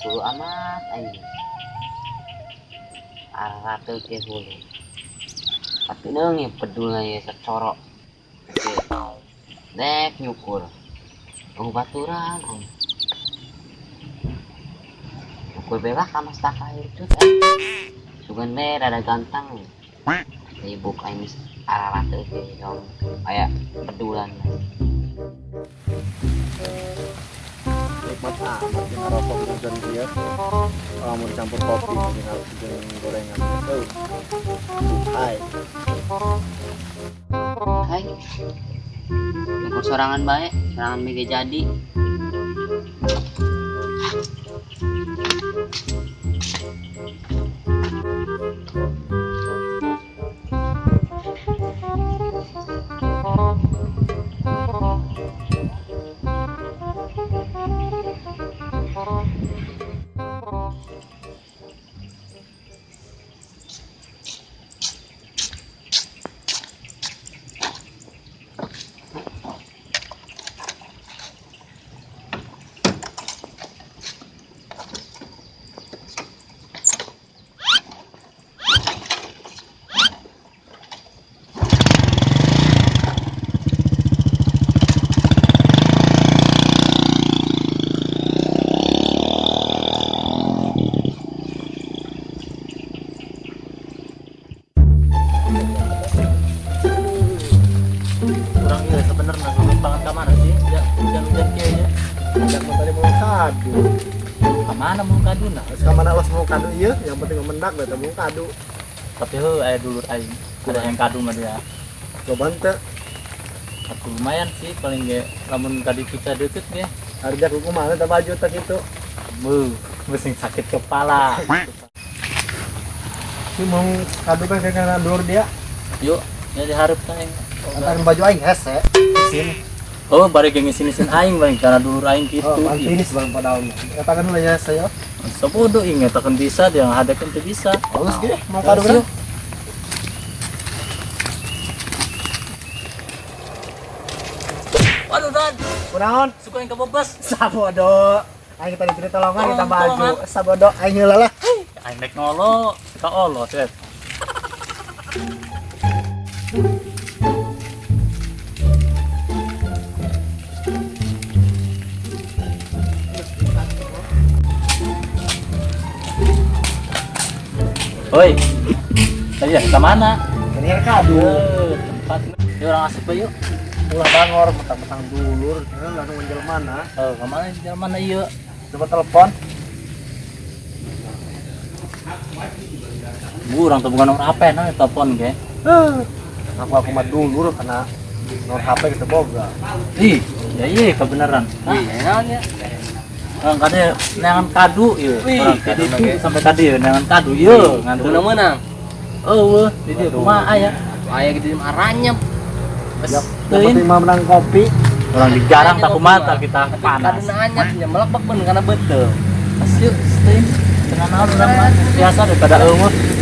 Dulu amat aing arate ke hulu tapi neungi pedulnya secorok dek nyukur baturan aing nyukur bebas sama staka air cut sugan deh rada ganteng sibuk aing arate ke dong kayak pedulan nikmat amat yang rokok dan dia kalau mau campur kopi dengan gorengan hai nyukur sorangan baik sorangan mega jadi kemana mau kadu nah kemana los mau kadu iya yang penting mendak beta mau kadu tapi aya dulur aing ada yang kadu mah dia coba ente aku lumayan sih paling ge lamun kadu kita deket ya harga kuku mana tak baju tak itu pusing sakit kepala si mau kadu kan dengan dulur dia yuk ya diharap aing antarin baju aing hese sini oh bari ge ngisisin aing bang karena dulur aing gitu oh ini sebelum padaun katakan dulu ya saya sabodo ingat akan bisa dia ngadakeun teu bisa halus ge mau kadu kan waduh dan kunaon suka yang kebebas sabodo aing tadi cerita tolongan kita baju sabodo aing heula lah aing nek ngolo ka olo teh Oi, tadi ya, mana? ini kadu Tempat ini orang asik yuk. ulah bangor petang-petang dulur langsung menjel mana Kemana jalan mana iya? coba telepon Orang tuh bukan nomor HP nah telepon ke. aku mah dulur karena nomor HP kita boga Ih, ya iya kebenaran. Iya ya. Orang kade nengan kadu ieu. Orang kade sampai tadi ya nengan kadu ieu ngantu menang. Oh, di dieu kumaha aya? Aya gitu aranyep. yang penting mah menang kopi Orang digarang tak kumata kita panas. kadena anyap nya melebak beun kana beuteuh Asli, steam. Tengah naon urang mah biasa daripada eumeuh.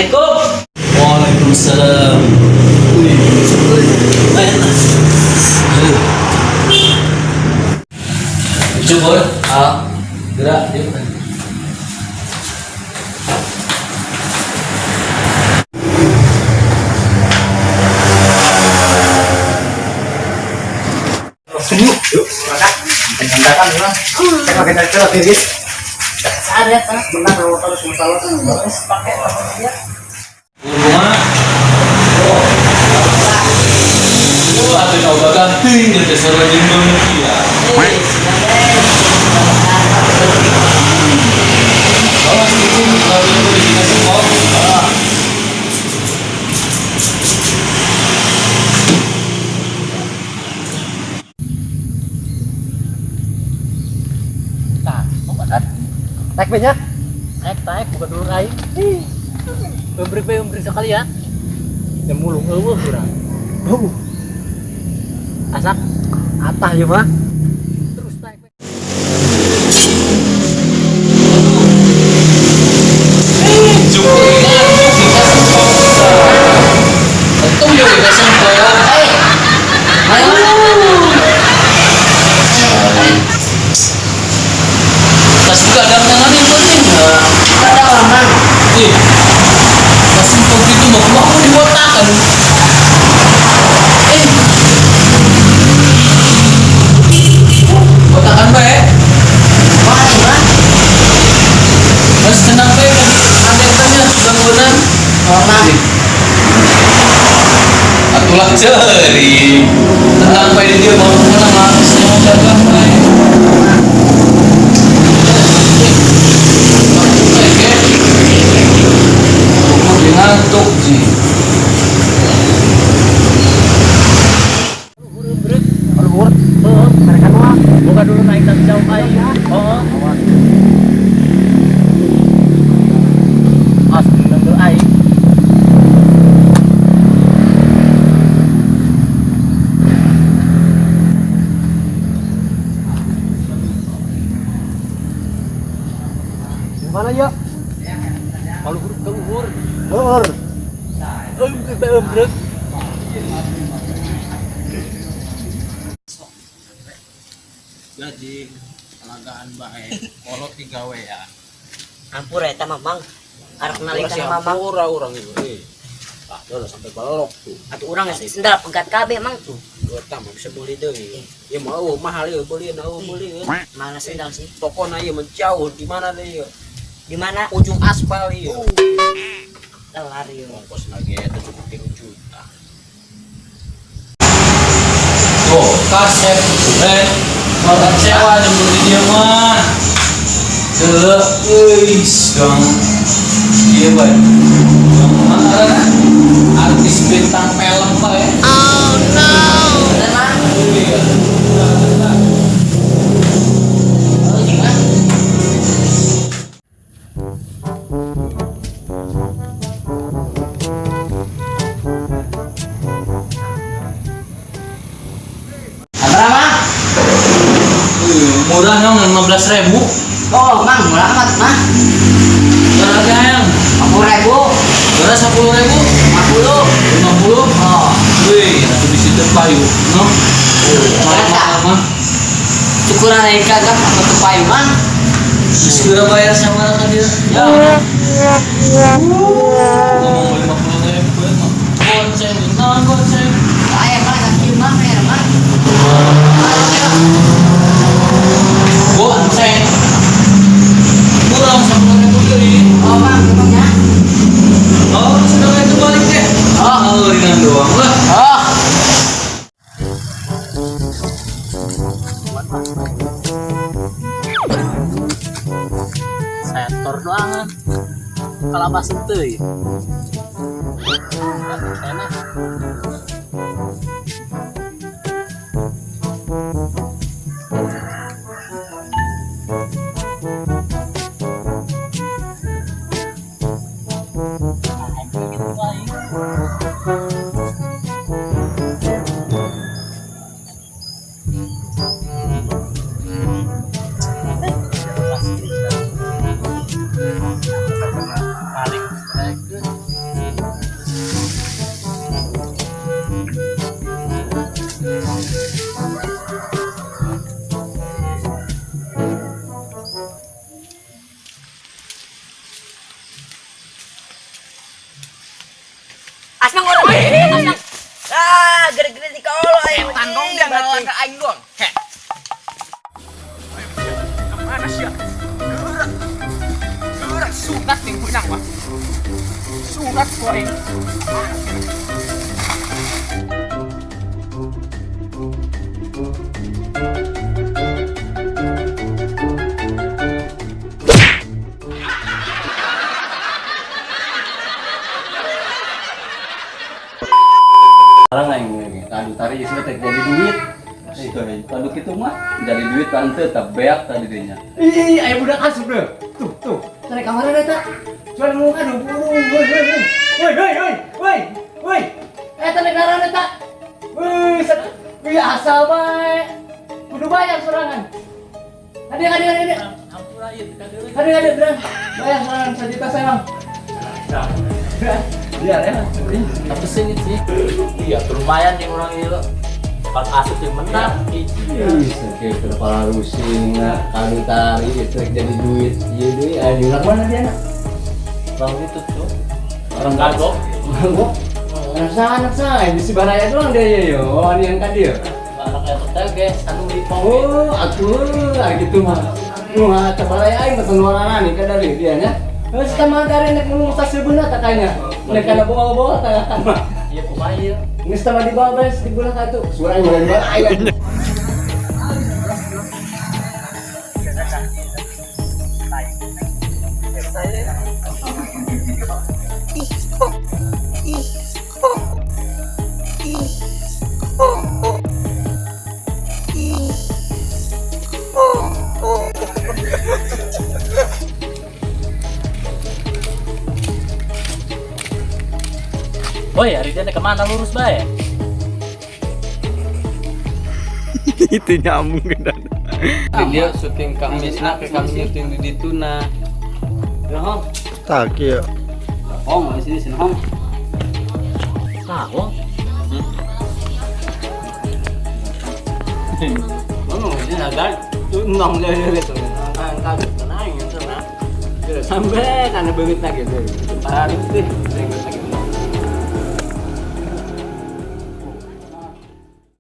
Assalamualaikum. Waalaikumsalam. Coba, gerak dia. kan ya. Pakai cacing lagi guys. Ada kan? Benar kalau terus masalah terus pakai apa dia? Ada coba ganting dari seorang Indonesia. Oh, itu kalau itu di sini semua. Nah, mau badan. Naik be nya. Naik, bukan dulu naik. Umbrik sekali ya. Yang mulung eueuh urang. Asak atah ya mah. Terus naik. Betul ya kita sampai. Tas juga ada tangan yang penting enggak? Ada orang. Ih. Tas untuk itu mau dibotakan. Botakan bae. Mana? Mas tenang bae kan. Ada tanya gangguan. Orang. Atulah ceri. Tenang bae dia mau kemana mas? Mau jaga bae. Ngantuk sih. Luhur. Mereka doang. Buka dulu naik tapi jauh aja. Oh. As nunggu air. Gimana ya? Kalau huruf ke luhur. Luhur. Embrek. Jadi pelagaan baik. Kolot 3 we ya. Ampur eta Mamang. Arek nalika Mamang. Orang itu. Ah, udah sampai balok tuh. Atuh urang geus sendal pegat kabeh Mang tuh. Dua tambah bisa beli deui. Ya mau mahal ya beli beli. Mana sendal sih? Toko na ieu menjauh di mana deh? Di mana? Ujung aspal ieu. Telar yo. Ongkos lagi eta cukup 3 juta. Tuh, kaset. Makan sewa jemput di dia mah. Guys, dong. Iya, Bang. Mana artis bintang film Pak ya? Oh no. Bener Mang. Iya. Oh gimana? Berapa? Murah dong 15.000. Oh Mang, murah amat Mang. Berapa yang? 50.000. Berapa 10.000? 50. 50? Oh. Wih, itu di situ payu, no? Mah. Syukuran aja kagak apa tuh payu Mang. Segera bayar sama kan dia. Ya. Ngomong 50.000 mah. Goceng. Ayo Mang, kasih Mang ya Mang. Goceng. Kurang 10.000 beli. Oh Mang, memangnya? Oh, sudah itu balik deh. Oh, ringan doang lah. Oh. Setor doang. Kalapas teuy. Enak. Asnang orang Asnang. Ah, gede-gede di kolo aing. Tandong dia ngelawan ke aing doang. Heh. surat ning benang wah. Surat koe. Sekarang aing kadu tari sudah teh jadi duit. Kadu kitu mah jadi duit tante tebeak tadi dinya. Ih, ayo budak asup deh. Tuh. Cari kamar ada tak? Cuman mau kado. Woi. Tadi darah ada tak? Wih, asal baik. Kudu bayar sorangan. Hadir. Ampura ieu kadu. Hadir, bayar sorangan 1 juta sayang. Biar ya. Apa sih sih? Iya, lumayan nih orang ini lo. Pas asup yang menang. Iya, sakit kepala rusing, kali tari itu jadi duit. Iya deh, ayo mana dia nak? Bang itu tuh. Orang kagok. Kagok. Anak saya di Sibaraya doang dia yo. Oh, ini yang tadi ya. Anak yang hotel guys, anu di Oh, gitu mah. Wah, Sibaraya aing pesen warna nih kadari dia nya. Terus sama dari nek ngomong sasebeuna tak kayaknya. Nek kana bawa-bawa tak mah. iya kumaha ieu. Nges sama di bawah guys, di bulan satu. Suara yang di bawah ayo. Boy, hari ini kemana lurus bae? Itu nyambung ke dada. Dia syuting Kamisna ke kami syuting di Tuna. Ya, Hong. Tak ya. Hong, di sini Hong. Tahu. Mana ini ada tuh enam dari itu. Angkat tenang itu nah. Sampai karena begitu lagi tuh. Parah itu.